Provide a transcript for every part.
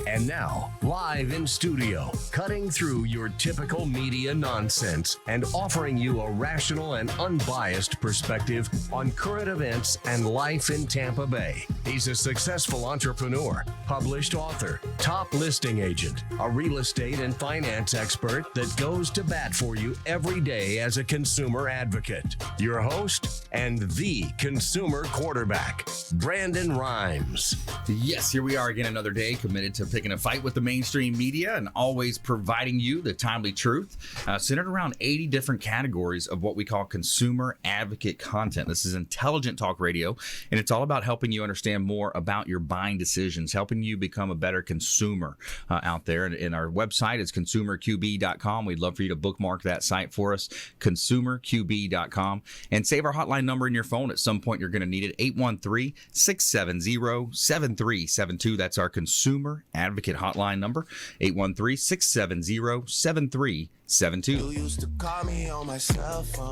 And now, live in studio, cutting through your typical media nonsense and offering you a rational and unbiased perspective on current events and life in Tampa Bay. He's a successful entrepreneur, published author, top listing agent, a real estate and finance expert that goes to bat for you every day as a consumer advocate. Your host and the consumer quarterback, Brandon Rhymes. Yes, here we are again another day, committed to picking a fight with the mainstream media and always providing you the timely truth, centered around 80 different categories of what we call consumer advocate content. This is intelligent talk radio, and it's all about helping you understand more about your buying decisions, helping you become a better consumer out there. And our website is consumerqb.com. We'd love for you to bookmark that site for us, consumerqb.com, and save our hotline number in your phone. At some point, you're going to need it, 813-670-7372. That's our consumer advocate hotline number, 813-670-7372.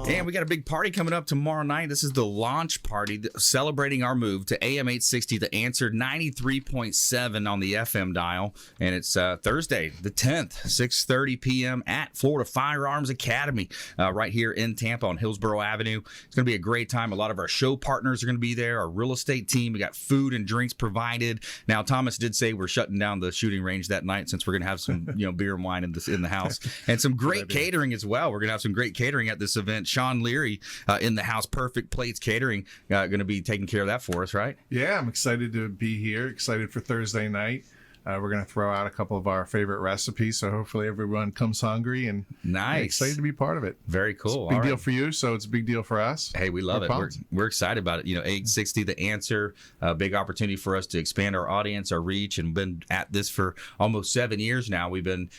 And we got a big party coming up tomorrow night. This is the launch party celebrating our move to AM 860, The Answer 93.7 on the FM dial. And it's Thursday, the 10th, 6:30 p.m. at Florida Firearms Academy right here in Tampa on Hillsborough Avenue. It's going to be a great time. A lot of our show partners are going to be there. Our real estate team. We got food and drinks provided. Now, Thomas did say we're shutting down the shooting range that night since we're going to have some beer and wine in the house and some great catering as well. We're going to have some great catering at this event. Shawn, Leary in the house, Perfect Plates Catering, going to be taking care of that for us, right? Yeah, I'm excited to be here. Excited for Thursday night. We're going to throw out a couple of our favorite recipes, so hopefully everyone comes hungry and excited to be part of it. Very cool. It's a big deal for you, so it's a big deal for us. Hey, we love it. We're excited about it. 860, The Answer, a big opportunity for us to expand our audience, our reach, and been at this for almost 7 years now. We've been,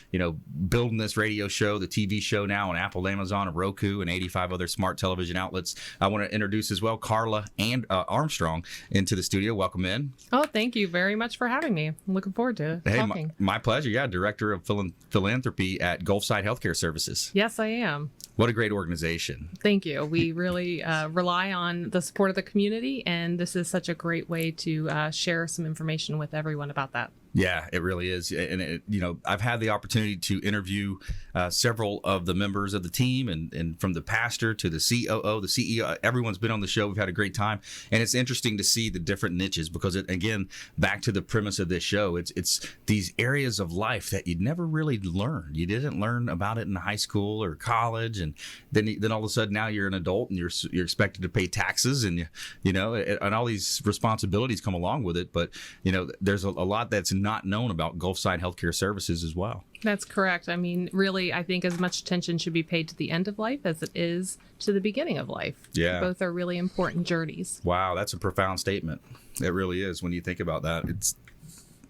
building this radio show, the TV show now on Apple, Amazon, and Roku, and 85 other smart television outlets. I want to introduce as well Carla and Armstrong into the studio. Welcome in. Oh, thank you very much for having me. I'm looking forward to talking. My pleasure. Yeah, Director of Philanthropy at Gulfside Healthcare Services. Yes, I am. What a great organization. Thank you. We really rely on the support of the community, and this is such a great way to share some information with everyone about that. Yeah, it really is. And, I've had the opportunity to interview several of the members of the team and from the pastor to the COO, the CEO. Everyone's been on the show. We've had a great time. And it's interesting to see the different niches because, again, back to the premise of this show, it's these areas of life that you'd never really learned. You didn't learn about it in high school or college. And then all of a sudden now you're an adult and you're expected to pay taxes and, and all these responsibilities come along with it. But, there's a lot that's not known about Gulfside Healthcare Services as well. That's correct. I mean, really, I think as much attention should be paid to the end of life as it is to the beginning of life. Yeah. Both are really important journeys. Wow, that's a profound statement. It really is when you think about that.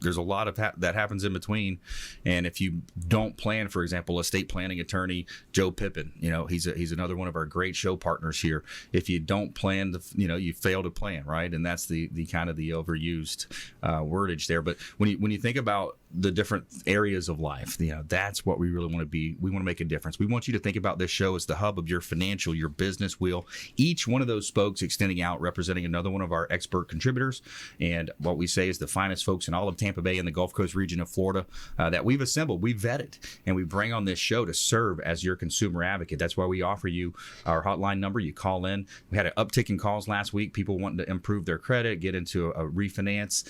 There's a lot of that happens in between, and if you don't plan, for example, estate planning attorney Joe Pippin, he's another one of our great show partners here. If you don't plan, you fail to plan, right? And that's the kind of the overused wordage there. But when you think about the different areas of life, that's what we really want to be. We want to make a difference. We want you to think about this show as the hub of your financial, your business wheel. Each one of those spokes extending out, representing another one of our expert contributors, and what we say is the finest folks in all of Tampa Bay and the Gulf Coast region of Florida that we've assembled, we've vetted, and we bring on this show to serve as your consumer advocate. That's why we offer you our hotline number. You call in. We had an uptick in calls last week. People wanting to improve their credit, get into a refinance.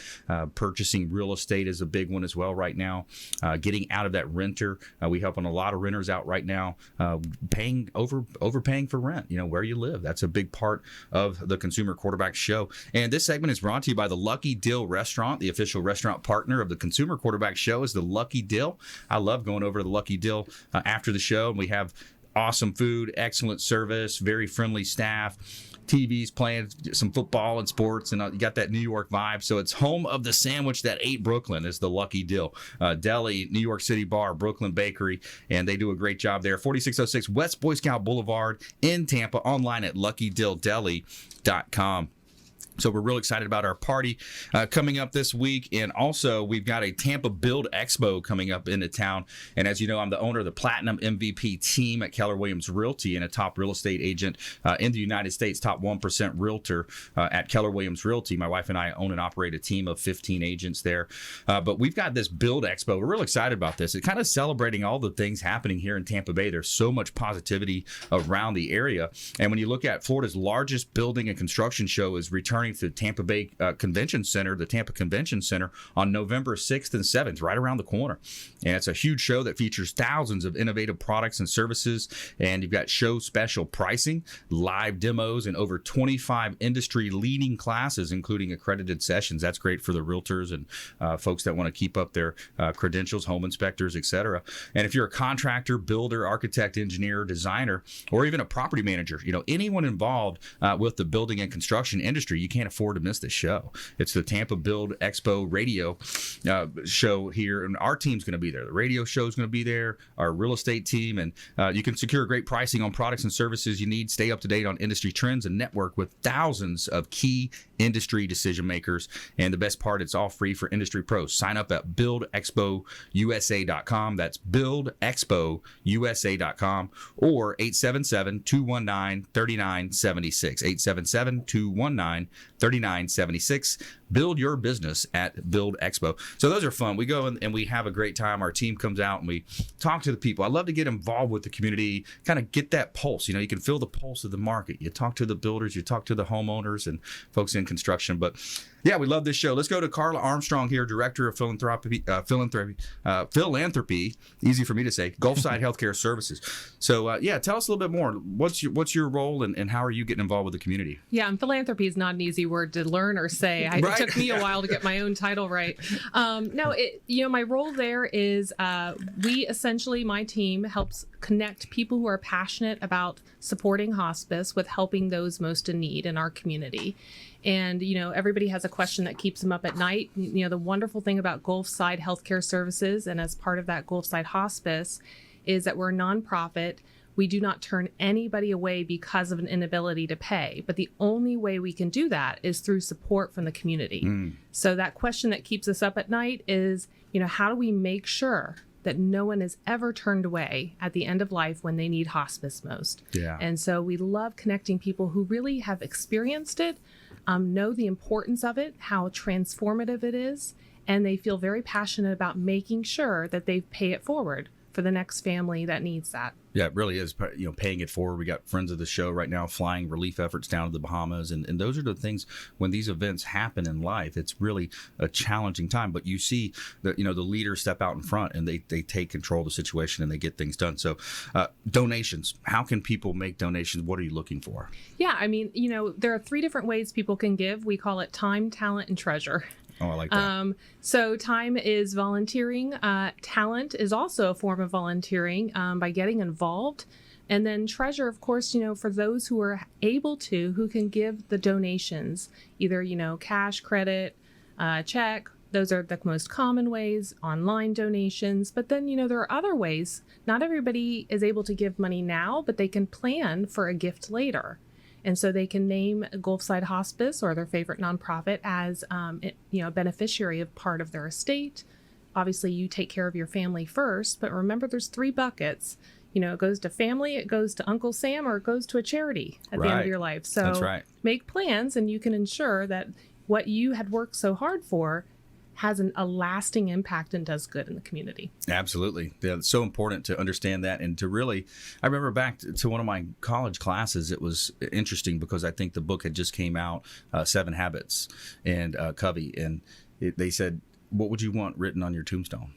Purchasing real estate is a big one as well right now. Getting out of that renter. We helping a lot of renters out right now. Overpaying for rent. Where you live. That's a big part of the Consumer Quarterback Show. And this segment is brought to you by the Lucky Dill Restaurant. The official restaurant partner of the Consumer Quarterback Show is the Lucky Dill. I love going over to the Lucky Dill after the show. We have awesome food, excellent service, very friendly staff. TVs playing some football and sports, and you got that New York vibe. So it's home of the sandwich that ate Brooklyn is the Lucky Dill. Deli, New York City Bar, Brooklyn Bakery, and they do a great job there. 4606 West Boy Scout Boulevard in Tampa, online at luckydilldeli.com. So we're real excited about our party coming up this week. And also, we've got a Tampa Build Expo coming up into town. And as you know, I'm the owner of the Platinum MVP team at Keller Williams Realty and a top real estate agent in the United States, top 1% realtor at Keller Williams Realty. My wife and I own and operate a team of 15 agents there. But we've got this Build Expo. We're real excited about this. It's kind of celebrating all the things happening here in Tampa Bay. There's so much positivity around the area. And when you look at Florida's largest building and construction show is returning to the Tampa Bay Convention Center, the Tampa Convention Center, on November 6th and 7th, right around the corner. And it's a huge show that features thousands of innovative products and services. And you've got show special pricing, live demos, and over 25 industry leading classes, including accredited sessions. That's great for the realtors and folks that want to keep up their credentials, home inspectors, etc. And if you're a contractor, builder, architect, engineer, designer, or even a property manager, anyone involved with the building and construction industry, you can't afford to miss this show. It's the Tampa Build Expo radio show here, and our team's going to be there. The radio show is going to be there, our real estate team, and you can secure great pricing on products and services you need, stay up to date on industry trends, and network with thousands of key industry decision makers. And the best part, it's all free for industry pros. Sign up at buildexpousa.com. That's buildexpousa.com or 877-219-3976. 877-219-3976. Build your business at Build Expo. So those are fun. We go and we have a great time. Our team comes out and we talk to the people. I love to get involved with the community, kind of get that pulse. You can feel the pulse of the market. You talk to the builders, you talk to the homeowners and folks in construction. But yeah, we love this show. Let's go to Carla Armstrong here, Director of Philanthropy, easy for me to say, Gulfside Healthcare Services. So yeah, tell us a little bit more. What's your role and how are you getting involved with the community? Yeah, and philanthropy is not an easy word to learn or say. It took me a while to get my own title right. My role there is we essentially, my team helps connect people who are passionate about supporting hospice with helping those most in need in our community. And, everybody has a question that keeps them up at night. The wonderful thing about Gulfside Healthcare Services, and as part of that Gulfside Hospice, is that we're a nonprofit. We do not turn anybody away because of an inability to pay. But the only way we can do that is through support from the community. So that question that keeps us up at night is, how do we make sure that no one is ever turned away at the end of life when they need hospice most? Yeah. And so we love connecting people who really have experienced it, know the importance of it, how transformative it is, and they feel very passionate about making sure that they pay it forward for the next family that needs that. Yeah, it really is, paying it forward. We got friends of the show right now flying relief efforts down to the Bahamas. And those are the things when these events happen in life, it's really a challenging time. But you see the leaders step out in front and they take control of the situation and they get things done. So donations, how can people make donations? What are you looking for? Yeah, there are 3 different ways people can give. We call it time, talent, and treasure. Oh, I like that. So time is volunteering. Talent is also a form of volunteering by getting involved. And then treasure, of course, for those who are able to, who can give the donations, either, cash, credit, check. Those are the most common ways, online donations. But then, there are other ways. Not everybody is able to give money now, but they can plan for a gift later. And so they can name Gulfside Hospice or their favorite nonprofit as, a beneficiary of part of their estate. Obviously, you take care of your family first, but remember there's 3 buckets. It goes to family, it goes to Uncle Sam, or it goes to a charity at the end of your life. So that's right. Make plans and you can ensure that what you had worked so hard for has a lasting impact and does good in the community. Absolutely. Yeah, it's so important to understand that and to really, I remember back to one of my college classes, it was interesting because I think the book had just came out, 7 Habits and Covey, and they said, what would you want written on your tombstone?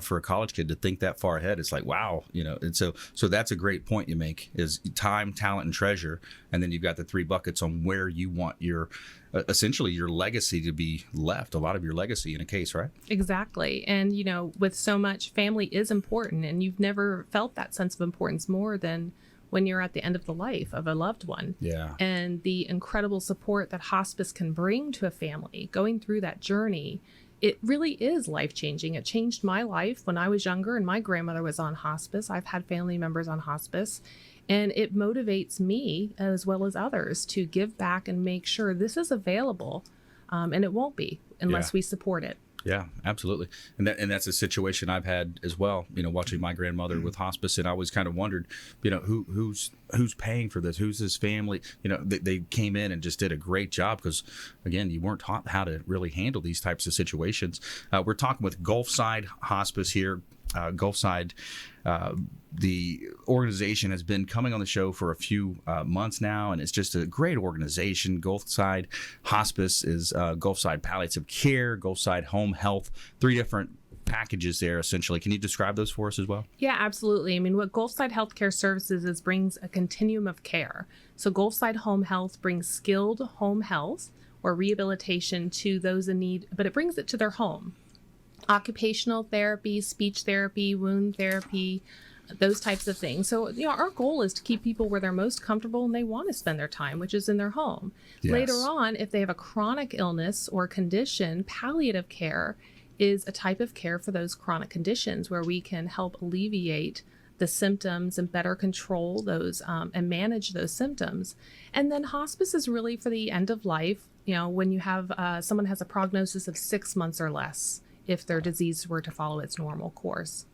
For a college kid to think that far ahead, it's like, wow, and so that's a great point you make is time, talent, and treasure. And then you've got the 3 buckets on where you want your, essentially your legacy to be left, a lot of your legacy in a case, right? Exactly. And, with so much, family is important, and you've never felt that sense of importance more than when you're at the end of the life of a loved one. Yeah. And the incredible support that hospice can bring to a family going through that journey. It really is life-changing. It changed my life when I was younger and my grandmother was on hospice. I've had family members on hospice. And it motivates me as well as others to give back and make sure this is available. And it won't be unless we support it. Yeah, absolutely. And that's a situation I've had as well, watching my grandmother with hospice. And I always kind of wondered, who's paying for this? Who's his family? They came in and just did a great job because, again, you weren't taught how to really handle these types of situations. We're talking with Gulfside Hospice here. Gulfside, the organization has been coming on the show for a few months now, and it's just a great organization. Gulfside Hospice is Gulfside Palliative Care, Gulfside Home Health, 3 different packages there, essentially. Can you describe those for us as well? Yeah, absolutely. I mean, what Gulfside Healthcare Services is brings a continuum of care. So Gulfside Home Health brings skilled home health or rehabilitation to those in need, but it brings it to their home. Occupational therapy, speech therapy, wound therapy, those types of things. So, our goal is to keep people where they're most comfortable and they want to spend their time, which is in their home. Yes. Later on, if they have a chronic illness or condition, palliative care is a type of care for those chronic conditions where we can help alleviate the symptoms and better control those and manage those symptoms. And then hospice is really for the end of life, when you have someone has a prognosis of 6 months or less, if their disease were to follow its normal course.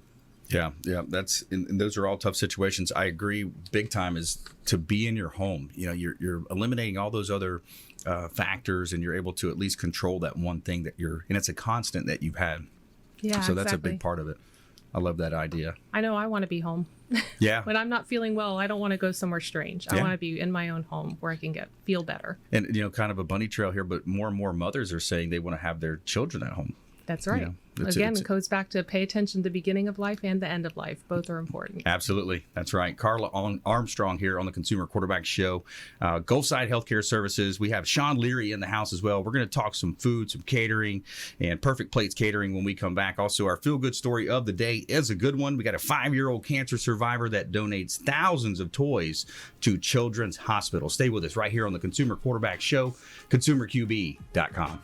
Yeah, and those are all tough situations. I agree big time is to be in your home. You're eliminating all those other factors, and you're able to at least control that one thing and it's a constant that you've had. Yeah, so that's a big part of it. I love that idea. I know I want to be home. Yeah. When I'm not feeling well, I don't want to go somewhere strange. I want to be in my own home where I can feel better. And, kind of a bunny trail here, but more and more mothers are saying they want to have their children at home. That's right. It goes back to pay attention to the beginning of life and the end of life. Both are important. Absolutely. That's right. Carla Armstrong here on the Consumer Quarterback Show. Gulfside Healthcare Services. We have Shawn Leary in the house as well. We're going to talk some food, some catering, and Perfect Plates Catering when we come back. Also, our feel-good story of the day is a good one. We got a 5-year-old cancer survivor that donates thousands of toys to Children's Hospital. Stay with us right here on the Consumer Quarterback Show, consumerqb.com.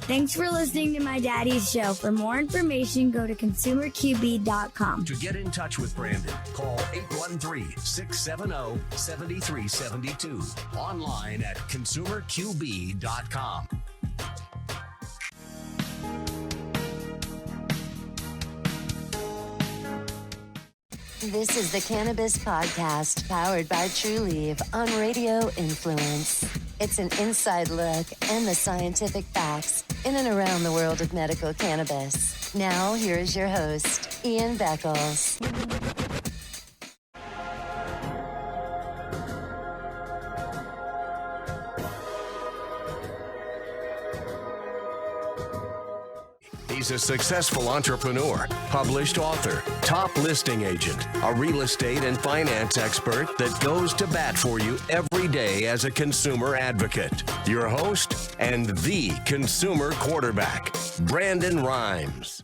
Thanks for listening to my daddy's show. For more information, go to consumerqb.com. To get in touch with Brandon, call 813-670-7372. Online at consumerqb.com. This is the Cannabis Podcast, powered by True Leaf on Radio Influence. It's an inside look and the scientific facts in and around the world of medical cannabis. Now, here is your host, Ian Beckles. He's a successful entrepreneur, published author, top listing agent, a real estate and finance expert that goes to bat for you every day as a consumer advocate. Your host and the consumer quarterback, Brandon Rhymes.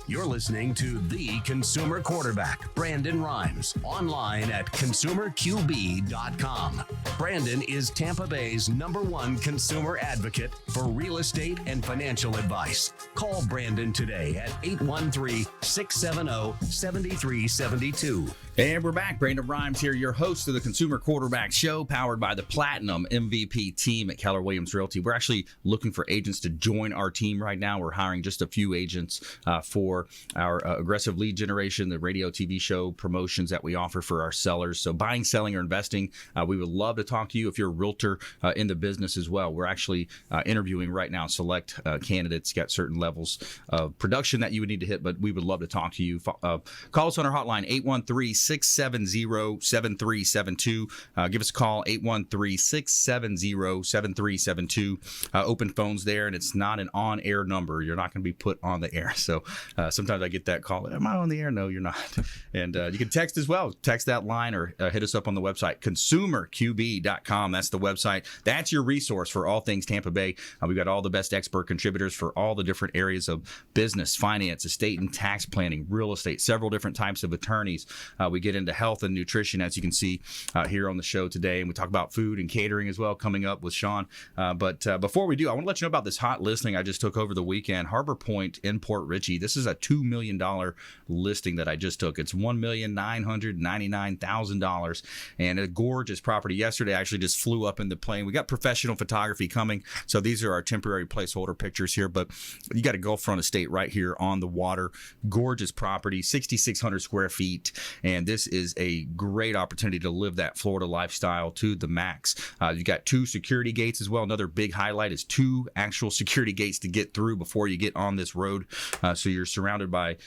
You're listening to The Consumer Quarterback, Brandon Rhymes, online at consumerqb.com. Brandon is Tampa Bay's #1 consumer advocate for real estate and financial advice. Call Brandon today at 813-670-7372. And we're back. Brandon Rhymes here, your host of the Consumer Quarterback Show, powered by the Platinum MVP team at Keller Williams Realty. We're actually looking for agents to join our team right now. We're hiring just a few agents for our aggressive lead generation, the radio TV show promotions that we offer for our sellers. So buying, selling, or investing, we would love to talk to you if you're a realtor in the business as well. We're actually interviewing right now select candidates, got certain levels of production that you would need to hit, but we would love to talk to you. Call us on our hotline, 813-670-7372. Give us a call, 813-670-7372. Open phones there, and it's not an on-air number. You're not going to be put on the air. So sometimes I get that call. Am I on the air? No, you're not. And you can text as well. Text that line or hit us up on the website, consumerqb.com. That's the website. That's your resource for all things Tampa Bay. We've got all the best expert contributors for all the different areas of business, finance, estate and tax planning, real estate, several different types of attorneys. We get into health and nutrition, as you can see here on the show today. And we talk about food and catering as well coming up with Shawn. But before we do, I want to let you know about this hot listing I just took over the weekend, Harbor Point in Port Richey. This is a $2 million listing that I just took. It's $1,999,000 and a gorgeous property. Yesterday, I actually just flew up in the plane. We got professional photography coming. So these are our temporary placeholder pictures here, but you got a Gulfside estate right here on the water. Gorgeous property, 6,600 square feet. And this is a great opportunity to live that Florida lifestyle to the max. You got 2 security gates as well. Another big highlight is 2 actual security gates to get through before you get on this road. So you're surrounded by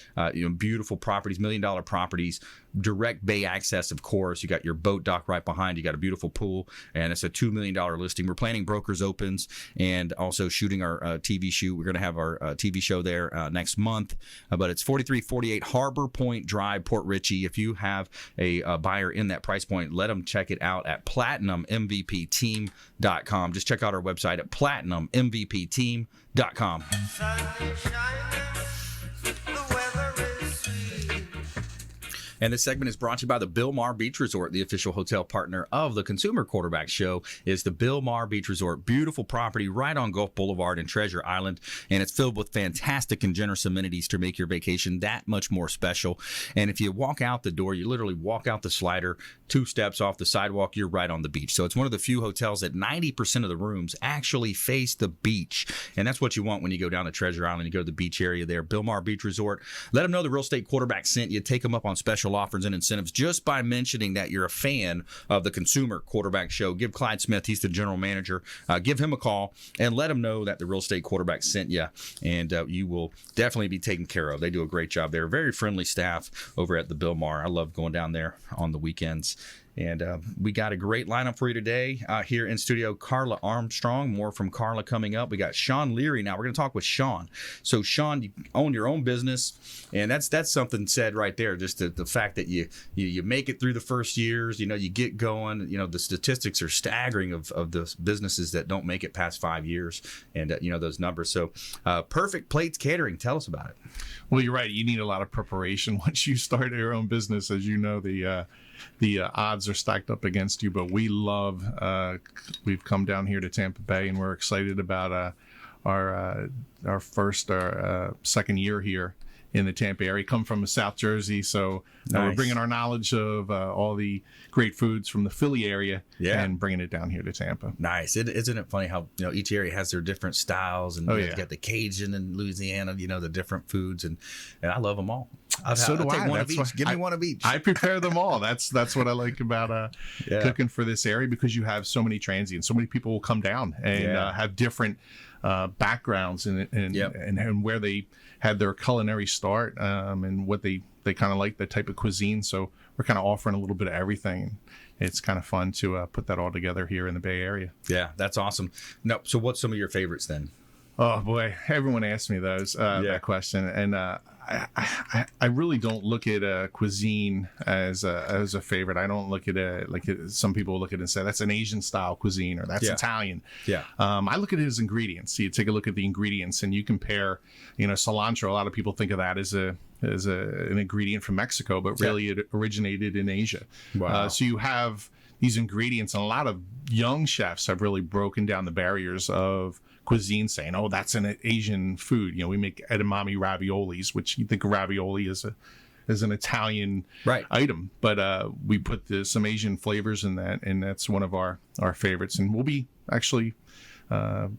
beautiful properties, $1 million properties, direct bay access, of course. You got your boat dock right behind. You got a beautiful pool, and it's a $2 million listing. We're planning brokers opens and also shooting our TV shoot. We're going to have our TV show there next month, but it's 4348 Harbor Point Drive, Port Richey. If you have a buyer in that price point, let them check it out at platinummvpteam.com. Just check out our website at platinummvpteam.com. And this segment is brought to you by the Bill Maher Beach Resort. The official hotel partner of the Consumer Quarterback Show is the Bill Maher Beach Resort. Beautiful property right on Gulf Boulevard in Treasure Island. And it's filled with fantastic and generous amenities to make your vacation that much more special. And if you walk out the door, you literally walk out the slider, 2 steps off the sidewalk, you're right on the beach. So it's one of the few hotels that 90% of the rooms actually face the beach. And that's what you want when you go down to Treasure Island. You go to the beach area there, Bill Maher Beach Resort. Let them know the Real Estate Quarterback sent you. Take them up on special offers and incentives just by mentioning that you're a fan of the Consumer Quarterback Show. Give Clyde Smith, he's the general manager, give him a call and let him know that the Real Estate Quarterback sent you, and you will definitely be taken care of. They do a great job. They're a very friendly staff over at the Bill Maher. I love going down there on the weekends. And we got a great lineup for you today here in studio. Carla Armstrong, more from Carla coming up. We got Shawn Leary now. We're going to talk with Shawn. So Shawn, you own your own business, and that's something said right there. Just the fact that you make it through the first years. You get going. The statistics are staggering of the businesses that don't make it past 5 years, and those numbers. So Perfect Plates Catering. Tell us about it. Well, you're right. You need a lot of preparation once you start your own business. As you know, the odds are stacked up against you, but we love, we've come down here to Tampa Bay and we're excited about our second year here in the Tampa area. Come from South Jersey, so nice. We're bringing our knowledge of all the great foods from the Philly area and bringing it down here to Tampa. Nice. Isn't it funny how each area has their different styles, and you got the Cajun in Louisiana, the different foods, and I love them all. So do I. One of each. Give me one of each. I prepare them all. That's what I like about cooking for this area, because you have so many transients. So many people will come down and have different backgrounds and where they had their culinary start, and what they kind of like, the type of cuisine. So we're kind of offering a little bit of everything. It's kind of fun to put that all together here in the Bay Area. Yeah, that's awesome. No, so what's some of your favorites then? Oh boy, everyone asks me that question, and I really don't look at cuisine as a favorite. I don't look at it like some people look at it and say that's an Asian style cuisine or that's Italian. Yeah. I look at it as ingredients. So you take a look at the ingredients and you compare, cilantro. A lot of people think of that as an ingredient from Mexico, but really it originated in Asia. Wow. So you have these ingredients, and a lot of young chefs have really broken down the barriers of cuisine, saying, "Oh, that's an Asian food." We make edamame raviolis, which you think of ravioli as an Italian item, but we put some Asian flavors in that, and that's one of our favorites. And we'll be actually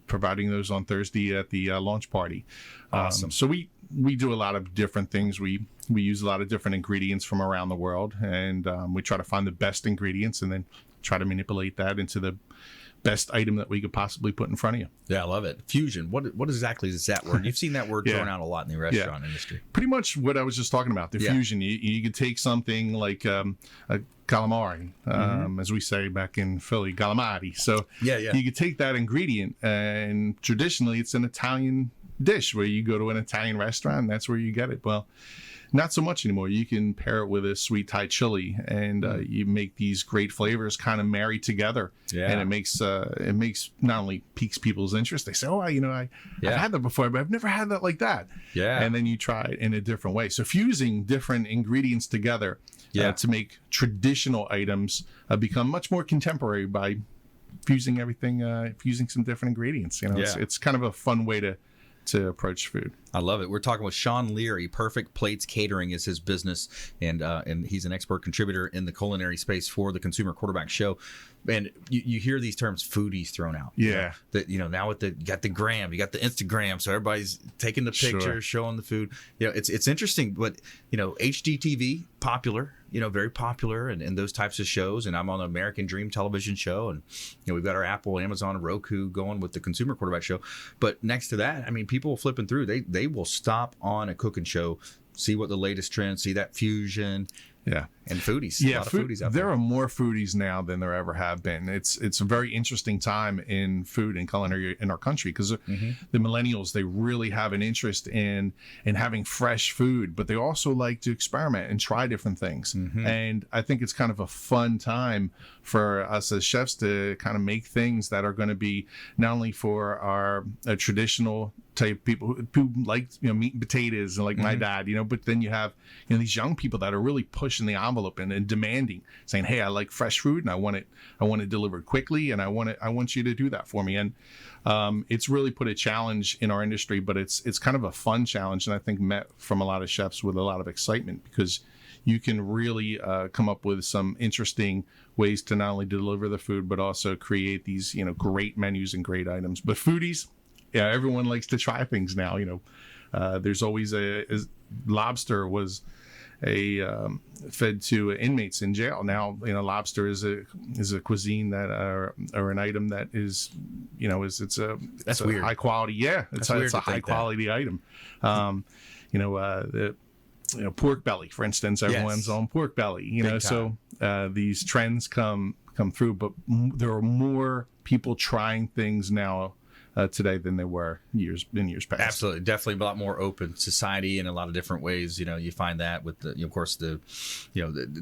providing those on Thursday at the launch party. Awesome. So we do a lot of different things. We use a lot of different ingredients from around the world, and we try to find the best ingredients and then try to manipulate that into the best item that we could possibly put in front of you. Yeah, I love it. Fusion. What exactly is that word? You've seen that word thrown out a lot in the restaurant industry. Pretty much what I was just talking about, the fusion. You could take something like a calamari, as we say back in Philly, calamari. So you could take that ingredient, and traditionally it's an Italian dish where you go to an Italian restaurant and that's where you get it. Well, not so much anymore. You can pair it with a sweet Thai chili, and you make these great flavors kind of marry together. Yeah. And it makes not only piques people's interest. They say, "Oh, I've had that before, but I've never had that like that." Yeah. And then you try it in a different way. So fusing different ingredients together to make traditional items become much more contemporary by fusing everything, fusing some different ingredients. It's kind of a fun way to approach food. I love it. We're talking with Shawn Leary. Perfect Plates Catering is his business, and he's an expert contributor in the culinary space for the Consumer Quarterback Show. And you hear these terms foodies thrown out. Yeah. That now with you got the gram, you got the Instagram, so everybody's taking the pictures, showing the food. It's interesting, but HGTV popular. Very popular and those types of shows. And I'm on the American Dream television show. And, we've got our Apple, Amazon, Roku going with the Consumer Quarterback Show. But next to that, people flipping through, they will stop on a cooking show, see what the latest trends, see that fusion. Yeah. And foodies. Yeah, a lot of foodies out there. There are more foodies now than there ever have been. It's a very interesting time in food and culinary in our country because the millennials, they really have an interest in having fresh food, but they also like to experiment and try different things. And I think it's kind of a fun time for us as chefs to kind of make things that are going to be not only for our traditional type people who like meat and potatoes and like my dad, but then you have these young people that are really pushing the envelope and demanding, saying, "Hey, I like fresh food and I want it delivered quickly, and I want you to do that for me." And it's really put a challenge in our industry, but it's kind of a fun challenge, and I think met from a lot of chefs with a lot of excitement because you can really come up with some interesting ways to not only deliver the food but also create these great menus and great items. But foodies, everyone likes to try things now. There's always lobster was fed to inmates in jail. Now lobster is a cuisine that or an item that is it's a weird. High quality. Yeah, it's a high quality item. Pork belly, for instance, everyone's on pork belly. So these trends come through, but there are more people trying things now today than there were in years past. Absolutely, definitely a lot more open society in a lot of different ways. You find that with the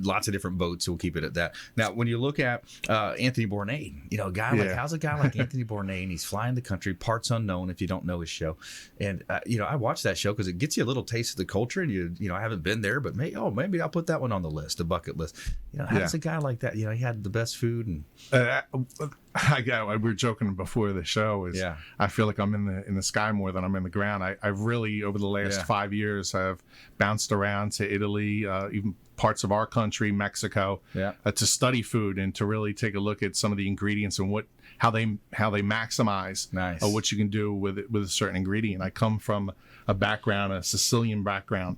lots of different boats. So we'll keep it at that. Now, when you look at Anthony Bourdain, how's a guy like Anthony Bourdain? He's flying the country, parts unknown if you don't know his show. And I watch that show because it gets you a little taste of the culture. And I haven't been there, but maybe I'll put that one on the list, a bucket list. How's a guy like that? He had the best food and. We were joking before the show. I feel like I'm in the sky more than I'm in the ground. I've really over the last 5 years have bounced around to Italy, even parts of our country, Mexico, to study food and to really take a look at some of the ingredients and how they maximize what you can do with a certain ingredient. I come from a Sicilian background,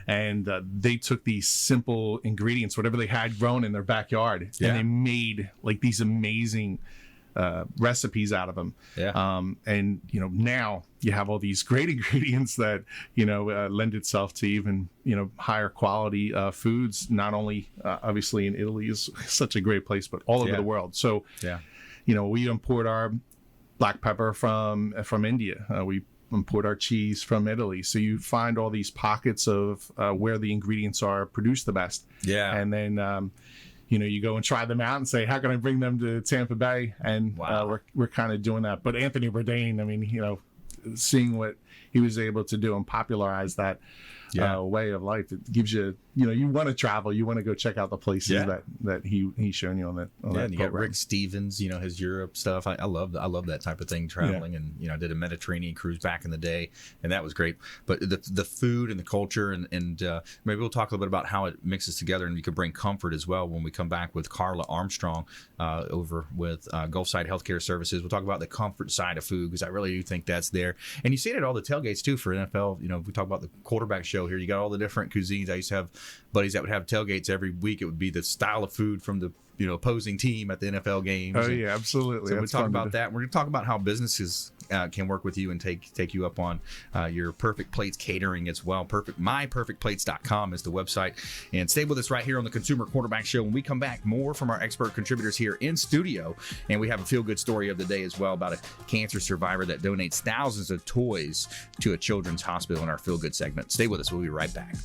and they took these simple ingredients, whatever they had grown in their backyard, and they made like these amazing recipes out of them. And now you have all these great ingredients that lend itself to even higher quality foods. Not only obviously in Italy is such a great place, but all over the world. So we import our black pepper from India. We import our cheese from Italy. So you find all these pockets of where the ingredients are produced the best. Yeah. And then, you go and try them out and say, how can I bring them to Tampa Bay? And we're kind of doing that. But Anthony Bourdain, I mean, seeing what he was able to do and popularize that way of life, it gives you, you want to travel, you want to go check out the places that he's shown you on that. And you got Rick Stevens, his Europe stuff. I love that type of thing, traveling, and I did a Mediterranean cruise back in the day, and that was great. But the food and the culture, and maybe we'll talk a little bit about how it mixes together, and you can bring comfort as well when we come back with Carla Armstrong over with Gulfside Healthcare Services. We'll talk about the comfort side of food, because I really do think that's there, and you see it at all the tailgates too for NFL. We talk about the quarterback show here. You got all the different cuisines. I used to have buddies that would have tailgates every week. It would be the style of food from the opposing team at the NFL games. Oh yeah, absolutely. So we talk about that. We're going to talk about how businesses can work with you and take you up on your Perfect Plates catering as well. myperfectplates.com is the website. And stay with us right here on the Consumer Quarterback Show. When we come back, more from our expert contributors here in studio, and we have a feel-good story of the day as well about a cancer survivor that donates thousands of toys to a children's hospital in our feel-good segment. Stay with us. We'll be right back.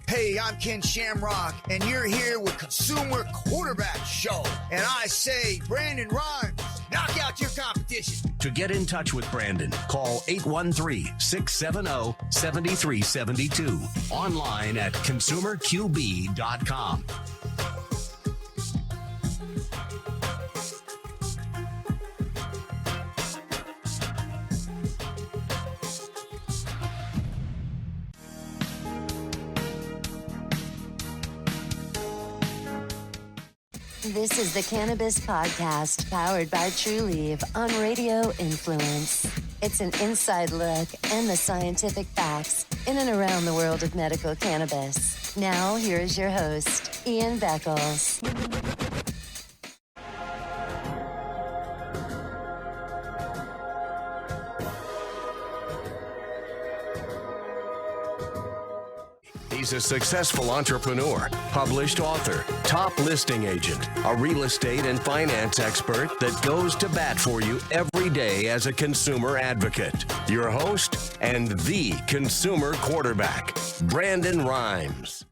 Hey, I'm Ken Shamrock, and you're here with Consumer Quarterback Show. And I say, Brandon Rhymes, knock out your competition. To get in touch with Brandon, call 813-670-7372. Online at consumerqb.com. This is the Cannabis Podcast, powered by Trulieve on Radio Influence. It's an inside look and the scientific facts in and around the world of medical cannabis. Now, here is your host, Ian Beckles. He's a successful entrepreneur, published author, top listing agent, a real estate and finance expert that goes to bat for you every day as a consumer advocate. Your host and the consumer quarterback, Brandon Rhymes.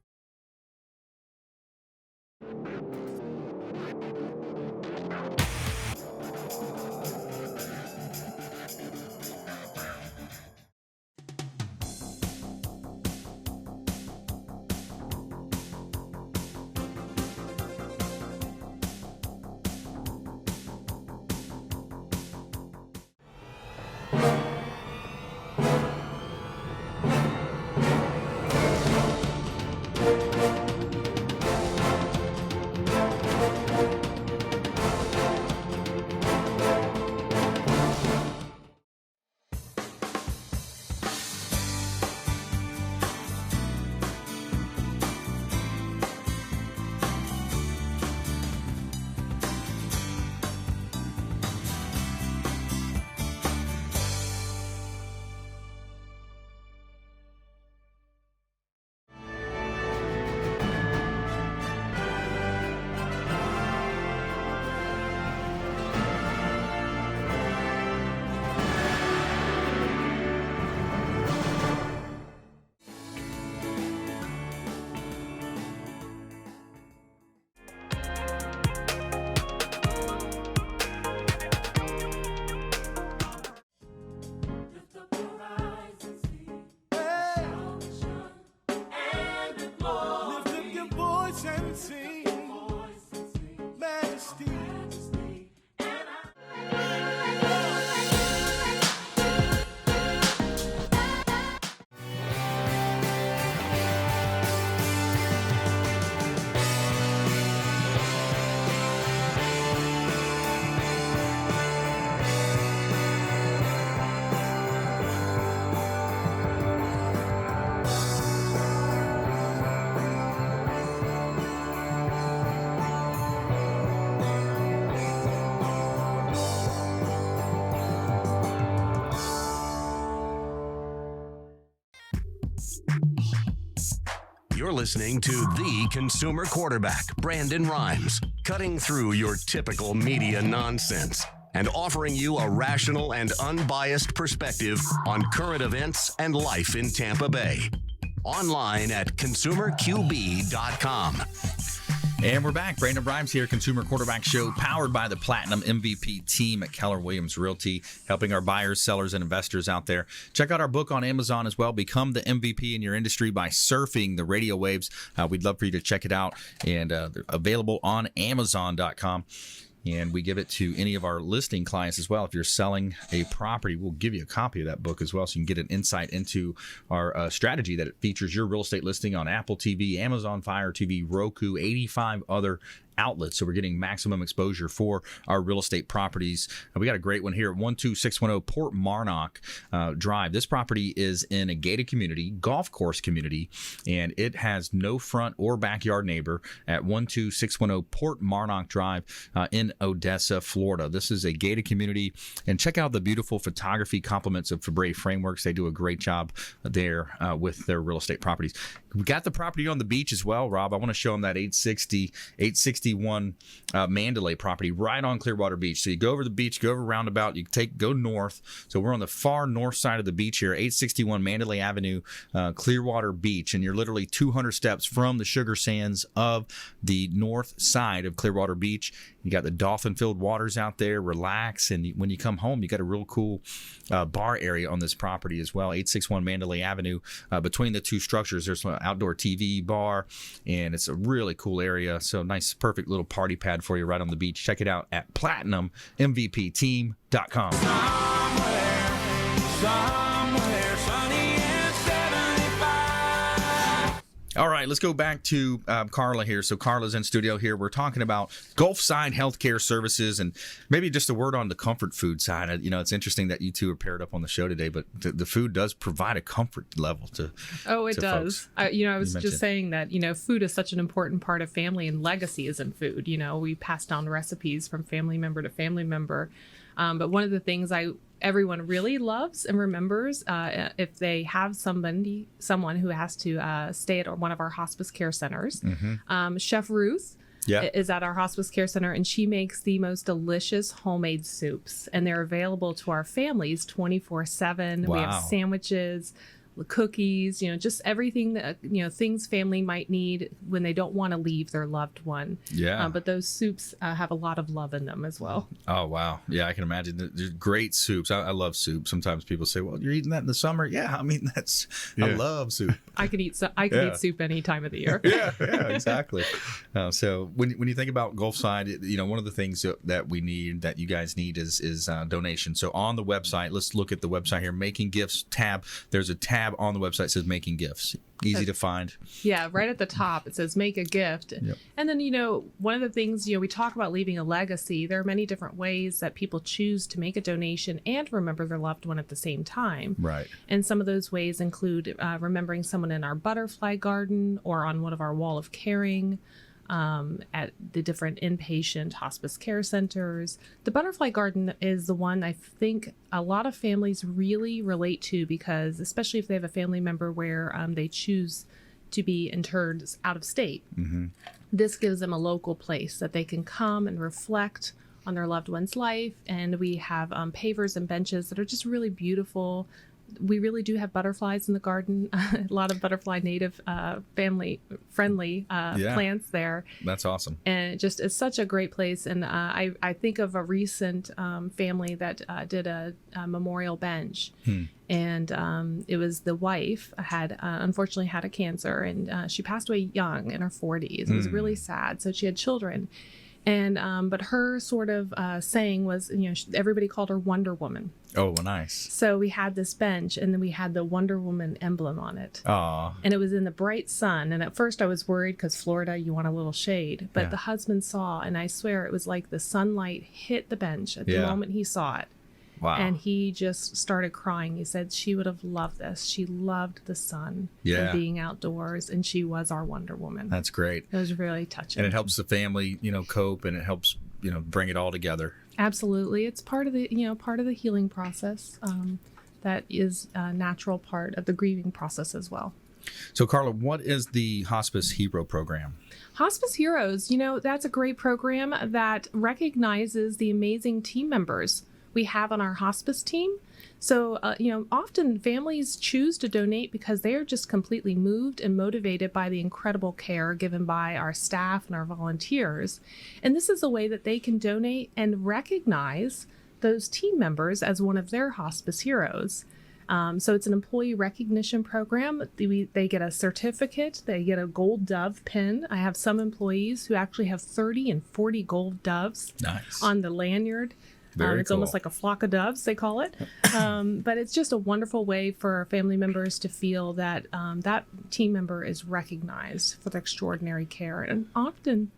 You're listening to the consumer quarterback, Brandon Rhymes, cutting through your typical media nonsense and offering you a rational and unbiased perspective on current events and life in Tampa Bay. Online at consumerqb.com. And we're back. Brandon Rhymes here, Consumer Quarterback Show, powered by the Platinum MVP team at Keller Williams Realty, helping our buyers, sellers, and investors out there. Check out our book on Amazon as well. Become the MVP in your industry by surfing the radio waves. We'd love for you to check it out, and they're available on Amazon.com. And we give it to any of our listing clients as well. If you're selling a property, we'll give you a copy of that book as well, so you can get an insight into our strategy that it features your real estate listing on Apple TV, Amazon Fire TV, Roku, 85 other outlets. So we're getting maximum exposure for our real estate properties. We got a great one here at 12610 Port Marnock Drive. This property is in a gated community, golf course community, and it has no front or backyard neighbor at 12610 Port Marnock Drive in Odessa, Florida. This is a gated community, and check out the beautiful photography compliments of Fabre Frameworks. They do a great job there with their real estate properties. We got the property on the beach as well, Rob. I want to show them that 861 Mandalay property right on Clearwater Beach. So you go over the beach, go over roundabout, you go north. So we're on the far north side of the beach here, 861 Mandalay Avenue, Clearwater Beach, and you're literally 200 steps from the sugar sands of the north side of Clearwater Beach. You got the dolphin-filled waters out there. Relax, and when you come home, you got a real cool bar area on this property as well. 861 Mandalay Avenue. Between the two structures, there's an outdoor TV bar, and it's a really cool area. So nice, perfect little party pad for you right on the beach. Check it out at PlatinumMVPTeam.com. Somewhere sunny and 75. All right, let's go back to Carla here. So Carla's in studio here. We're talking about Gulfside Healthcare Services, and maybe just a word on the comfort food side. You know, it's interesting that you two are paired up on the show today, but the food does provide a comfort level to it to does. folks. I was just saying that, food is such an important part of family, and legacy is in food. We pass down recipes from family member to family member. But one of the things everyone really loves and remembers, if they have someone who has to stay at one of our hospice care centers. Mm-hmm. Chef Ruth is at our hospice care center, and she makes the most delicious homemade soups, and they're available to our families 24/7. Wow. We have sandwiches, cookies, just everything that, things family might need when they don't want to leave their loved one. Yeah. But those soups have a lot of love in them as well. Oh, wow. Yeah, I can imagine. There's great soups. I love soup. Sometimes people say, well, you're eating that in the summer. Yeah, I mean, I love soup. I could eat soup any time of the year. yeah, exactly. So when you think about Gulfside, one of the things that we need, that you guys need is donation. So on the website, let's look at the website here, Making Gifts tab. There's a tab on the website that says Making Gifts. Easy to find. Yeah, right at the top it says make a gift. Yep. And then, one of the things, we talk about leaving a legacy. There are many different ways that people choose to make a donation and remember their loved one at the same time. Right. And some of those ways include remembering someone in our butterfly garden or on one of our wall of caring. At the different inpatient hospice care centers. The butterfly garden is the one I think a lot of families really relate to, because especially if they have a family member where they choose to be interred out of state. Mm-hmm. This gives them a local place that they can come and reflect on their loved one's life. And we have pavers and benches that are just really beautiful. We really do have butterflies in the garden, a lot of butterfly native family friendly plants there. That's awesome. And it's such a great place. And I think of a recent family that did a memorial bench. And it was the wife unfortunately had a cancer, and she passed away young in her 40s. It was really sad. So she had children. And but her sort of saying was, everybody called her Wonder Woman. Oh, nice. So we had this bench, and then we had the Wonder Woman emblem on it. Aww. And it was in the bright sun. And at first I was worried because Florida, you want a little shade. But the husband saw, and I swear it was like the sunlight hit the bench at the moment he saw it. Wow. And he just started crying. He said she would have loved this. She loved the sun and being outdoors, and she was our Wonder Woman. That's great. It was really touching. And it helps the family, cope, and it helps, bring it all together. Absolutely. It's part of the, part of the healing process. That is a natural part of the grieving process as well. So, Carla, what is the Hospice Hero program? Hospice Heroes, that's a great program that recognizes the amazing team members we have on our hospice team. So, often families choose to donate because they are just completely moved and motivated by the incredible care given by our staff and our volunteers. And this is a way that they can donate and recognize those team members as one of their hospice heroes. So it's an employee recognition program. They get a certificate. They get a gold dove pin. I have some employees who actually have 30 and 40 gold doves on the lanyard. It's cool. Almost like a flock of doves, they call it. But it's just a wonderful way for family members to feel that that team member is recognized for their extraordinary care. And often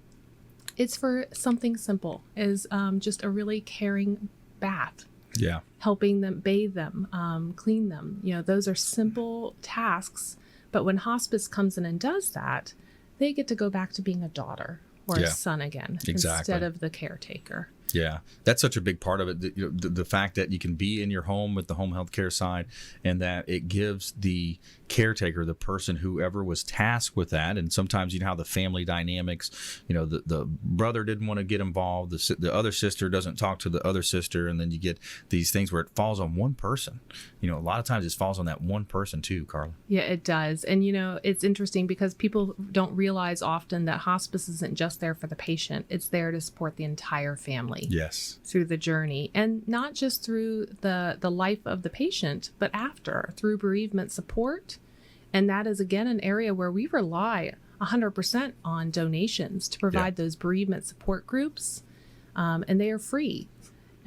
it's for something simple, as just a really caring bath. Yeah. Helping them bathe them, clean them. Those are simple tasks. But when hospice comes in and does that, they get to go back to being a daughter or a son again instead of the caretaker. Yeah, that's such a big part of it. The fact that you can be in your home with the home health care side, and that it gives the caretaker, the person, whoever was tasked with that. And sometimes how the family dynamics, the brother didn't want to get involved. The other sister doesn't talk to the other sister. And then you get these things where it falls on one person. A lot of times it falls on that one person too, Carla. Yeah, it does. And, it's interesting because people don't realize often that hospice isn't just there for the patient. It's there to support the entire family. Yes. Through the journey, and not just through the life of the patient, but after, through bereavement support. And that is, again, an area where we rely 100% on donations to provide those bereavement support groups. And they are free.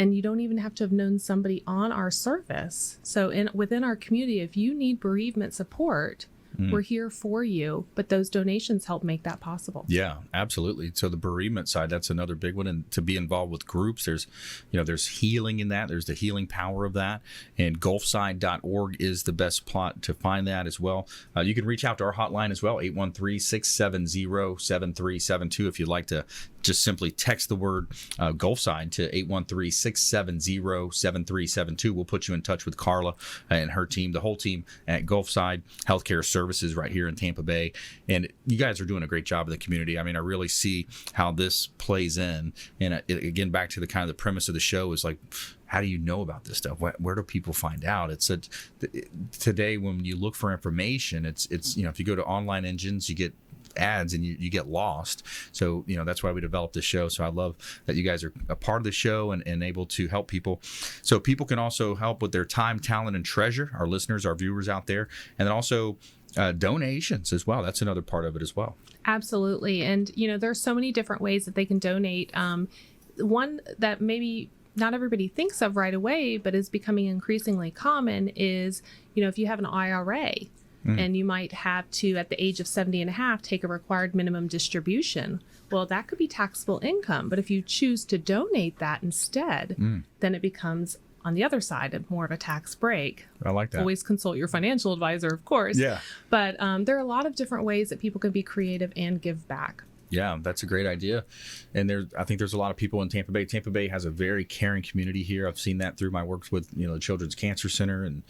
And you don't even have to have known somebody on our service. So within our community, if you need bereavement support, we're here for you, but those donations help make that possible. Yeah, absolutely. So the bereavement side, that's another big one. And to be involved with groups, there's healing in that. There's the healing power of that. And Gulfside.org is the best plot to find that as well. You can reach out to our hotline as well, 813-670-7372, if you'd like to just simply text the word Gulfside to 813-670-7372. We'll put you in touch with Carla and her team, the whole team at Gulfside Healthcare Services right here in Tampa Bay. And you guys are doing a great job in the community. I mean, I really see how this plays in. And again, back to the kind of the premise of the show is like, how do you know about this stuff? Where do people find out? Today, when you look for information, it's if you go to online engines, you get ads and you get lost. So, that's why we developed this show. So I love that you guys are a part of the show and able to help people. So people can also help with their time, talent, and treasure, our listeners, our viewers out there. And then also donations as well. That's another part of it as well. Absolutely. And, there's so many different ways that they can donate. One that maybe not everybody thinks of right away, but is becoming increasingly common is, if you have an IRA, and you might have to, at the age of 70 and a half, take a required minimum distribution. Well, that could be taxable income. But if you choose to donate that instead, then it becomes, on the other side, more of a tax break. I like that. Always consult your financial advisor, of course. Yeah. But there are a lot of different ways that people can be creative and give back. Yeah, that's a great idea. And I think there's a lot of people in Tampa Bay. Tampa Bay has a very caring community here. I've seen that through my work with, the Children's Cancer Center and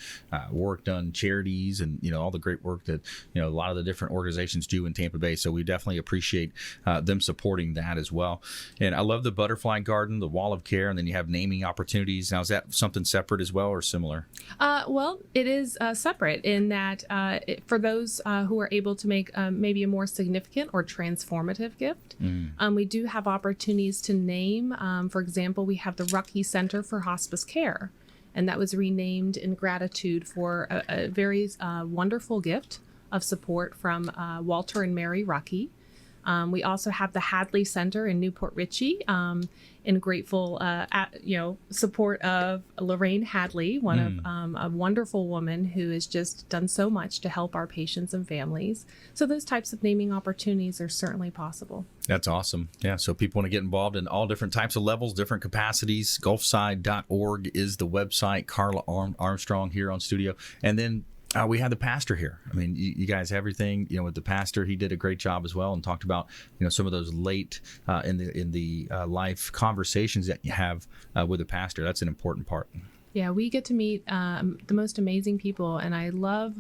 work done charities and, all the great work that, a lot of the different organizations do in Tampa Bay. So we definitely appreciate them supporting that as well. And I love the butterfly garden, the wall of care, and then you have naming opportunities. Now, is that something separate as well or similar? Well, it is separate in that for those who are able to make maybe a more significant or transformative gift. We do have opportunities to name. For example, we have the Rucky Center for Hospice Care, and that was renamed in gratitude for a very wonderful gift of support from Walter and Mary Rucky. We also have the Hadley Center in Newport Richey, in grateful support of Lorraine Hadley, one of a wonderful woman who has just done so much to help our patients and families. So those types of naming opportunities are certainly possible. That's awesome. Yeah, so people want to get involved in all different types of levels, different capacities. Gulfside.org is the website. Carla Armstrong here on studio. And then we had the pastor here. I mean, you guys, everything, with the pastor, he did a great job as well and talked about, some of those late in the life conversations that you have with the pastor. That's an important part. Yeah, we get to meet the most amazing people, and I love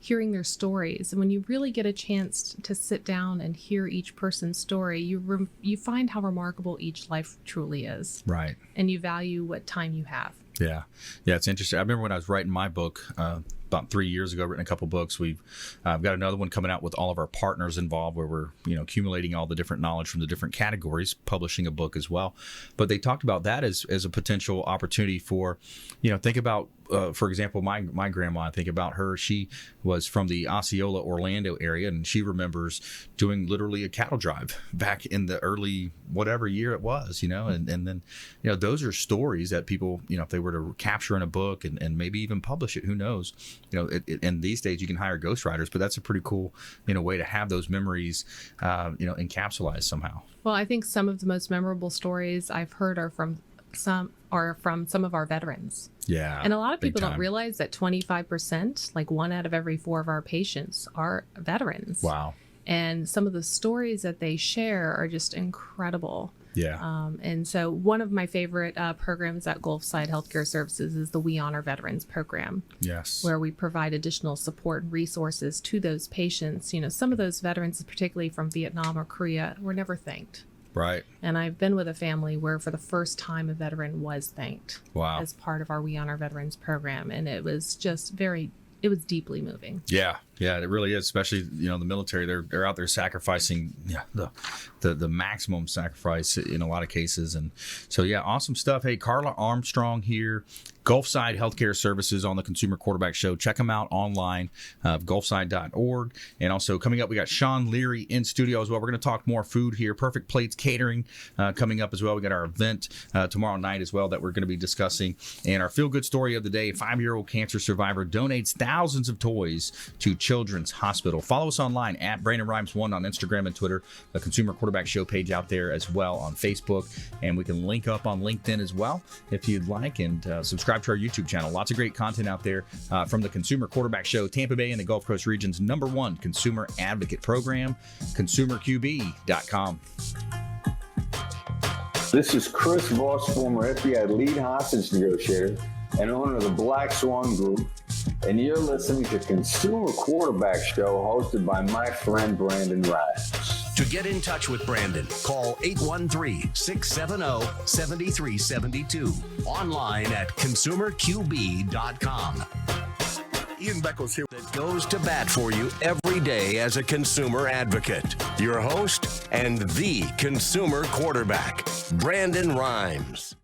hearing their stories. And when you really get a chance to sit down and hear each person's story, you find how remarkable each life truly is. Right. And you value what time you have. Yeah. Yeah, it's interesting. I remember when I was writing my book about 3 years ago, written a couple books. We've got another one coming out with all of our partners involved, where we're accumulating all the different knowledge from the different categories, publishing a book as well. But they talked about that as a potential opportunity for, think about, for example, my grandma. I think about her. She was from the Osceola, Orlando area, and she remembers doing literally a cattle drive back in the early whatever year it was, and then those are stories that people, if they were to capture in a book and maybe even publish it, who knows? And these days you can hire ghostwriters, but that's a pretty cool, way to have those memories, encapsulated somehow. Well, I think some of the most memorable stories I've heard are from some of our veterans. Yeah. And a lot of people don't realize that 25%, like 1 out of every 4 of our patients, are veterans. Wow. And some of the stories that they share are just incredible. Yeah. And so one of my favorite programs at Gulfside Healthcare Services is the We Honor Veterans program. Yes. Where we provide additional support and resources to those patients. Some of those veterans, particularly from Vietnam or Korea, were never thanked. Right. And I've been with a family where for the first time a veteran was thanked. Wow. As part of our We Honor Veterans program. And it was just it was deeply moving. Yeah, it really is. Especially, the military, they're out there sacrificing the maximum sacrifice in a lot of cases. And so, awesome stuff. Hey, Carla Armstrong here, Gulfside Healthcare Services on the Consumer Quarterback Show. Check them out online, gulfside.org. And also coming up, we got Shawn Leary in studio as well. We're going to talk more food here. Perfect Plates Catering coming up as well. We got our event tomorrow night as well that we're going to be discussing. And our feel-good story of the day, 5-year-old cancer survivor donates thousands of toys to Children's Hospital. Follow us online at Brandon Rhymes 1 on Instagram and Twitter. The Consumer Quarterback Show page out there as well on Facebook. And we can link up on LinkedIn as well if you'd like. And subscribe to our YouTube channel. Lots of great content out there from the Consumer Quarterback Show, Tampa Bay and the Gulf Coast region's #1 consumer advocate program, consumerqb.com. This is Chris Voss, former FBI lead hostage negotiator and owner of the Black Swan Group, and you're listening to Consumer Quarterback Show hosted by my friend Brandon Rhymes. To get in touch with Brandon, call 813-670-7372. Online at consumerqb.com. Ian Beckles here that goes to bat for you every day as a consumer advocate. Your host and the consumer quarterback, Brandon Rhymes.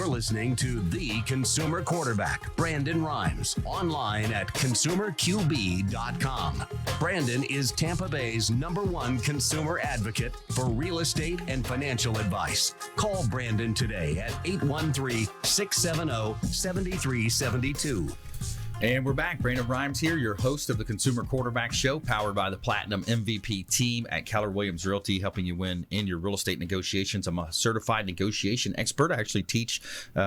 You're listening to the consumer quarterback, Brandon Rhymes, online at consumerqb.com. Brandon is Tampa Bay's #1 consumer advocate for real estate and financial advice. Call Brandon today at 813-670-7372. And we're back. Brandon Rhymes here, your host of the Consumer Quarterback Show, powered by the Platinum MVP team at Keller Williams Realty, helping you win in your real estate negotiations. I'm a certified negotiation expert. I actually teach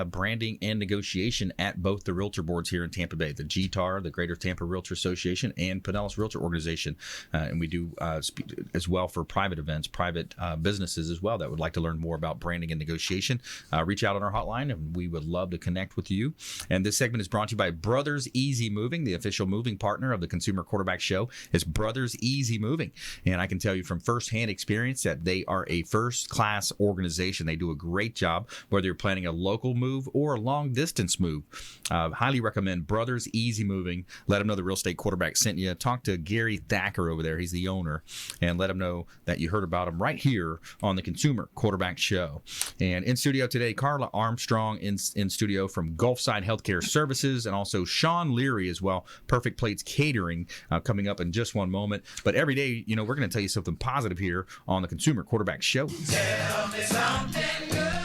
branding and negotiation at both the realtor boards here in Tampa Bay, the GTAR, the Greater Tampa Realtor Association, and Pinellas Realtor Organization. And we do as well for private events, private businesses as well that would like to learn more about branding and negotiation. Reach out on our hotline, and we would love to connect with you. And this segment is brought to you by Brothers Easy Moving. The official moving partner of the Consumer Quarterback Show is Brothers Easy Moving. And I can tell you from firsthand experience that they are a first-class organization. They do a great job, whether you're planning a local move or a long-distance move. Highly recommend Brothers Easy Moving. Let them know the real estate quarterback sent you. Talk to Gary Thacker over there. He's the owner. And let him know that you heard about him right here on the Consumer Quarterback Show. And in studio today, Carla Armstrong in studio from Gulfside Healthcare Services, and also Shawn Leary as well. Perfect Plates Catering coming up in just one moment. But every day, we're going to tell you something positive here on the Consumer Quarterback Show. Tell me something good.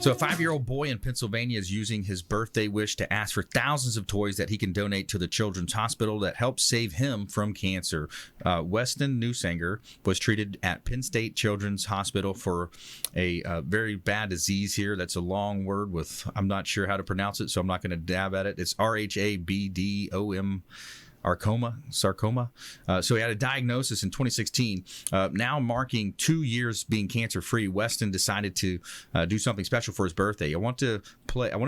So a 5-year-old boy in Pennsylvania is using his birthday wish to ask for thousands of toys that he can donate to the Children's Hospital that helps save him from cancer. Weston Newsanger was treated at Penn State Children's Hospital for a very bad disease here. That's a long word I'm not sure how to pronounce it, so I'm not going to dab at it. It's RHABDOM. Sarcoma. So he had a diagnosis in 2016. Now marking 2 years being cancer-free, Weston decided to do something special for his birthday. I want to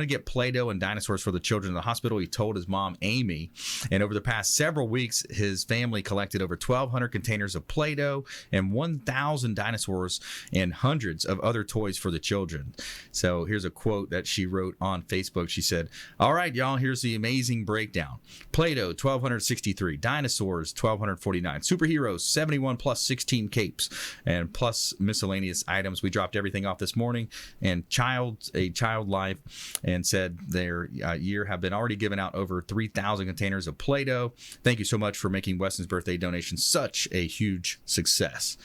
get Play-Doh and dinosaurs for the children in the hospital, he told his mom, Amy. And over the past several weeks, his family collected over 1,200 containers of Play-Doh and 1,000 dinosaurs and hundreds of other toys for the children. So here's a quote that she wrote on Facebook. She said, "All right, y'all, here's the amazing breakdown. Play-Doh, 1,263. Dinosaurs, 1,249. Superheroes, 71 plus 16 capes, and plus miscellaneous items. We dropped everything off this morning, and a child life, and said their year have been already given out over 3,000 containers of Play-Doh. Thank you so much for making Weston's birthday donation such a huge success."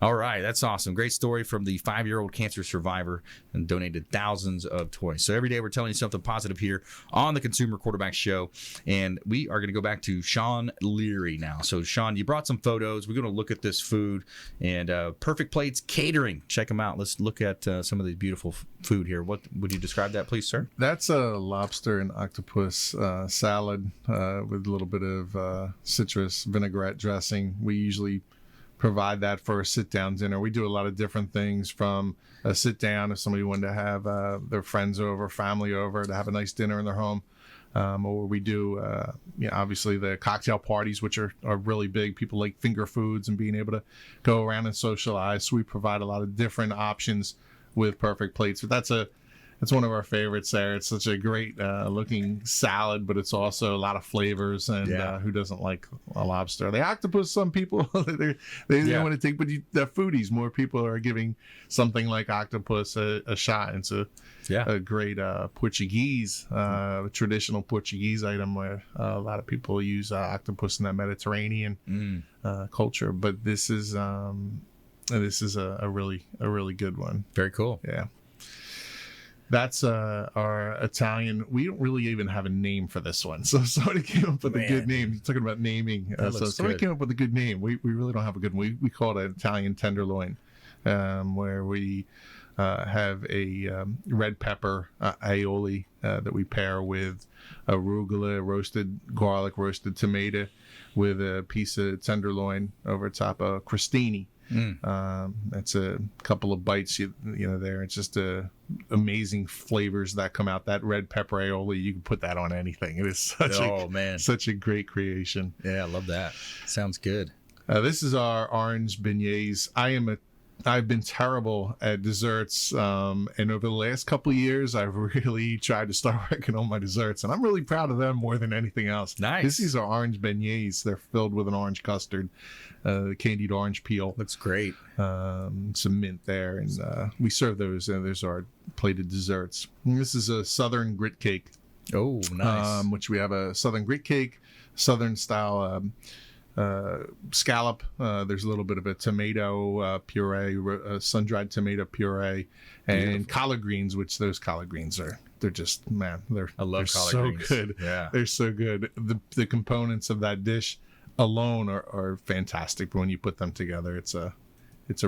All right, that's awesome. Great story from the 5-year-old cancer survivor, and donated thousands of toys. So every day we're telling you something positive here on the Consumer Quarterback Show. And we are going to go back to Shawn Leary now. So Shawn, you brought some photos. We're going to look at this food, and Perfect Plates Catering. Check them out. Let's look at some of the beautiful food here. What would you describe that, please, sir? That's a lobster and octopus salad with a little bit of citrus vinaigrette dressing. We usually provide that for a sit-down dinner. We do a lot of different things, from a sit-down if somebody wanted to have their friends over, family over, to have a nice dinner in their home. Or we do, obviously the cocktail parties, which are really big. People like finger foods and being able to go around and socialize. So we provide a lot of different options with Perfect Plates. But that's one of our favorites there. It's such a great looking salad, but it's also a lot of flavors. And who doesn't like a lobster? The octopus, some people they don't want to take, but the foodies, more people are giving something like octopus a shot. It's a great Portuguese, traditional Portuguese item where a lot of people use octopus in that Mediterranean culture. But this is a really good one. Very cool. Yeah. That's our Italian. We don't really even have a name for this one. So somebody came up with a good name. You're talking about naming. So somebody came up with a good name. We really don't have a good one. We call it an Italian tenderloin, where we have a red pepper aioli that we pair with arugula, roasted garlic, roasted tomato, with a piece of tenderloin over top of crostini. That's a couple of bites there. It's just amazing flavors that come out. That red pepper aioli, you can put that on anything. It is such a great creation. Yeah, I love that. Sounds good. This is our orange beignets. I am a I've been terrible at desserts, and over the last couple of years, I've really tried to start working on my desserts, and I'm really proud of them more than anything else. Nice. These are orange beignets. They're filled with an orange custard, candied orange peel. Looks great. Some mint there, and we serve those, and there's our plated desserts. And this is a southern grit cake. Oh, nice. Which we have a southern grit cake, southern style scallop. There's a little bit of a tomato puree, sun-dried tomato puree, and collard greens, which those collard greens they're just, man, I love they're collard so greens. good. Yeah. They're so good. The components of that dish alone are fantastic, but when you put them together, it's a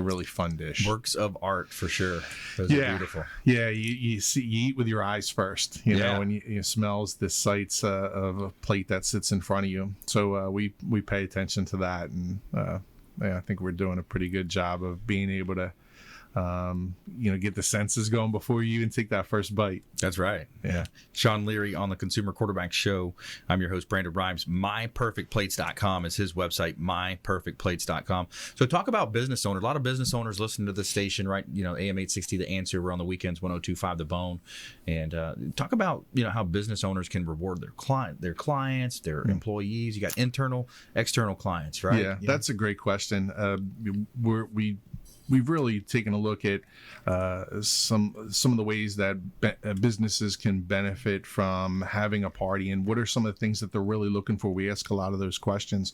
really fun dish. Works of art for sure. Those are beautiful. Yeah, you eat with your eyes first, you know, and you smells the sights of a plate that sits in front of you. So we pay attention to that, and I think we're doing a pretty good job of being able to get the senses going before you even take that first bite. That's right. Yeah. Shawn Leary on the Consumer Quarterback Show. I'm your host, Brandon Rhymes. MyPerfectPlates.com is his website, MyPerfectPlates.com. So talk about business owners. A lot of business owners listen to this station, right? AM 860, The Answer. We're on the weekends, 102.5 The Bone. And talk about, how business owners can reward their clients, their employees. You got internal, external clients, right? Yeah, that's a great question. We've really taken a look at some of the ways that businesses can benefit from having a party, and what are some of the things that they're really looking for. We ask a lot of those questions,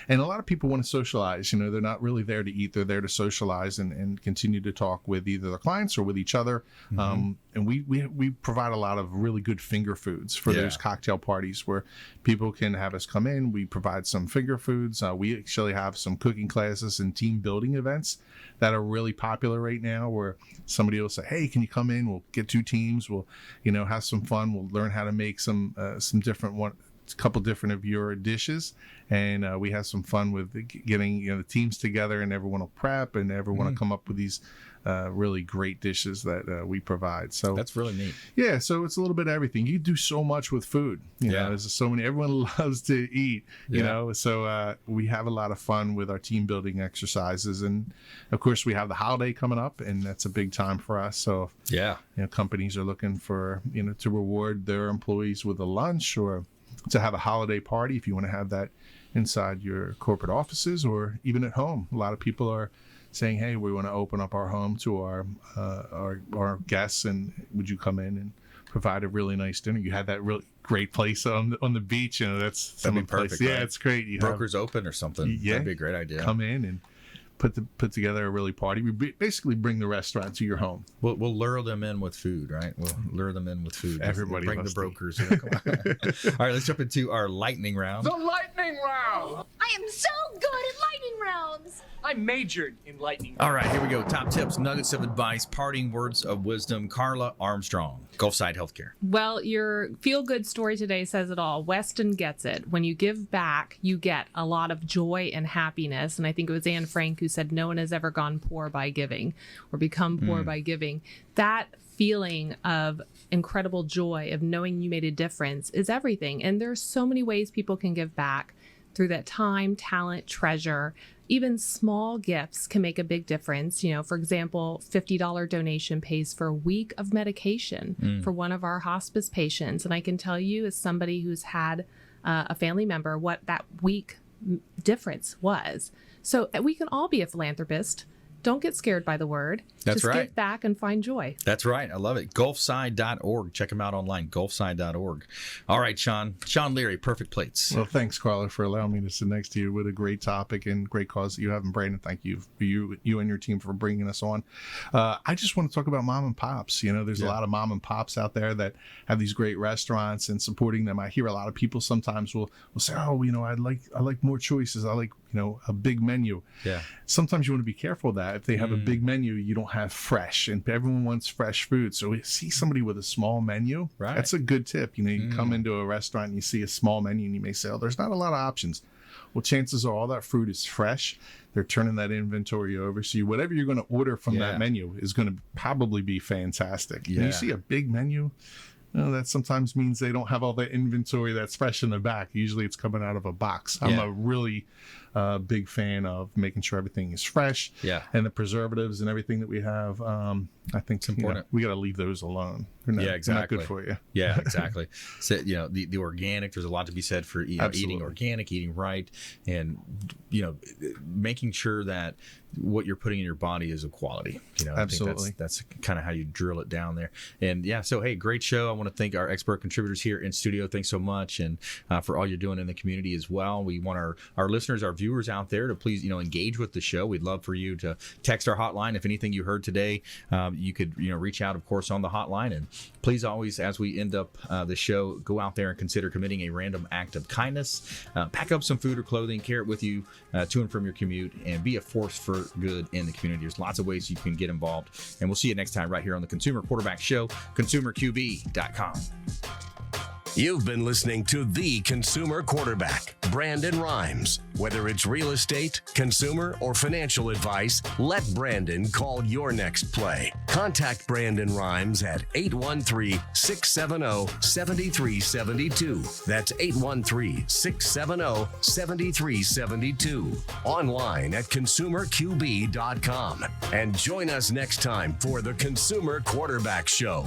and a lot of people want to socialize. They're not really there to eat; they're there to socialize and continue to talk with either their clients or with each other. Mm-hmm. And we provide a lot of really good finger foods for those cocktail parties where people can have us come in. We provide some finger foods. We actually have some cooking classes and team building events that are really popular right now, where somebody will say, hey, can you come in? We'll get 2 teams. We'll, have some fun. We'll learn how to make some different a couple different of your dishes. And we have some fun with getting, the teams together, and everyone will prep, and everyone will come up with these really great dishes that we provide. So that's really neat. Yeah. So it's a little bit of everything. You do so much with food. You know, there's so many, everyone loves to eat, you know, so we have a lot of fun with our team building exercises. And of course we have the holiday coming up, and that's a big time for us. So companies are looking for, to reward their employees with a lunch, or to have a holiday party, if you want to have that inside your corporate offices or even at home. A lot of people are saying, hey, we want to open up our home to our guests, and would you come in and provide a really nice dinner? You had that really great place on the beach, that'd be perfect. Yeah, right? It's great. Brokers open or something. That'd be a great idea. Come in and put together a really party. We basically bring the restaurant to your home. We'll lure them in with food, right? We'll lure them in with food. Everybody bring the brokers. Come on. All right, let's jump into our lightning round. The lightning round. I am so good at lightning rounds. I majored in lightning rounds. All right, here we go. Top tips, nuggets of advice, parting words of wisdom. Carla Armstrong, Gulfside Healthcare. Well, your feel-good story today says it all. Weston gets it. When you give back, you get a lot of joy and happiness. And I think it was Anne Frank who said, no one has ever gone poor by giving or become poor by giving. That feeling of incredible joy of knowing you made a difference is everything. And there's so many ways people can give back through that time, talent, treasure. Even small gifts can make a big difference. For example, $50 donation pays for a week of medication for one of our hospice patients. And I can tell you, as somebody who's had a family member, what that week difference was. So we can all be a philanthropist. Don't get scared by the word. That's right. Just give back and find joy. That's right. I love it. Gulfside.org. Check them out online. Gulfside.org. All right, Shawn Leary, Perfect Plates. Well, thanks, Carla, for allowing me to sit next to you with a great topic and great cause that you have. And Brandon, thank you for you and your team for bringing us on. I just want to talk about mom and pops. There's a lot of mom and pops out there that have these great restaurants, and supporting them. I hear a lot of people sometimes will say, oh, I like more choices. I like, a big menu. Yeah. Sometimes you want to be careful of that. If they have a big menu, you don't have fresh, and everyone wants fresh food. So we see somebody with a small menu. Right. That's a good tip. You come into a restaurant and you see a small menu, and you may say, oh, there's not a lot of options. Well, chances are all that fruit is fresh. They're turning that inventory over. So whatever you're going to order from that menu is going to probably be fantastic. Yeah. And you see a big menu, that sometimes means they don't have all the inventory that's fresh in the back. Usually it's coming out of a box. I'm a really big fan of making sure everything is fresh. Yeah. And the preservatives and everything that we have, I think it's important. We got to leave those alone. They're Exactly. not good for you. Yeah, exactly. So, the organic, there's a lot to be said for eating organic, eating right, and, making sure that what you're putting in your body is of quality. Absolutely. I think that's kind of how you drill it down there. And so, hey, great show. I want to thank our expert contributors here in studio. Thanks so much. And for all you're doing in the community as well. We want our listeners, our viewers out there to please, engage with the show. We'd love for you to text our hotline. If anything you heard today, you could, reach out, of course, on the hotline. And please always, as we end up the show, go out there and consider committing a random act of kindness. Pack up some food or clothing, carry it with you to and from your commute, and be a force for good in the community. There's lots of ways you can get involved. And we'll see you next time right here on the Consumer Quarterback Show, consumerqb.com. You've been listening to The Consumer Quarterback, Brandon Rhymes. Whether it's real estate, consumer, or financial advice, let Brandon call your next play. Contact Brandon Rhymes at 813-670-7372. That's 813-670-7372. Online at consumerqb.com. And join us next time for The Consumer Quarterback Show.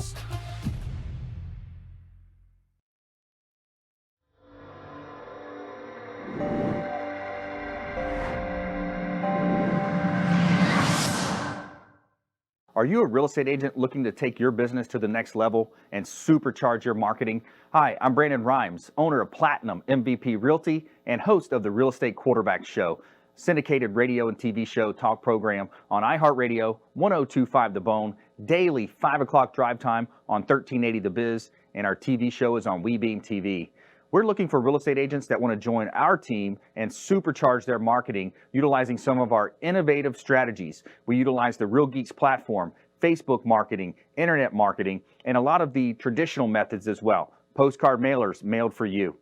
Are you a real estate agent looking to take your business to the next level and supercharge your marketing? Hi, I'm Brandon Rhymes, owner of Platinum MVP Realty and host of the Real Estate Quarterback Show, syndicated radio and TV show talk program on iHeartRadio, 1025 The Bone, daily 5 o'clock drive time on 1380 The Biz, and our TV show is on WeBeam TV. We're looking for real estate agents that want to join our team and supercharge their marketing utilizing some of our innovative strategies. We utilize the Real Geeks platform, Facebook marketing, internet marketing, and a lot of the traditional methods as well. Postcard mailers mailed for you,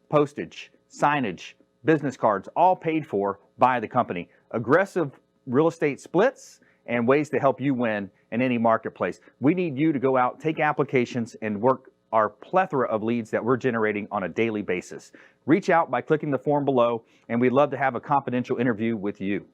postage, signage, business cards, all paid for by the company. Aggressive real estate splits and ways to help you win in any marketplace. We need you to go out, take applications, and work our plethora of leads that we're generating on a daily basis. Reach out by clicking the form below, and we'd love to have a confidential interview with you.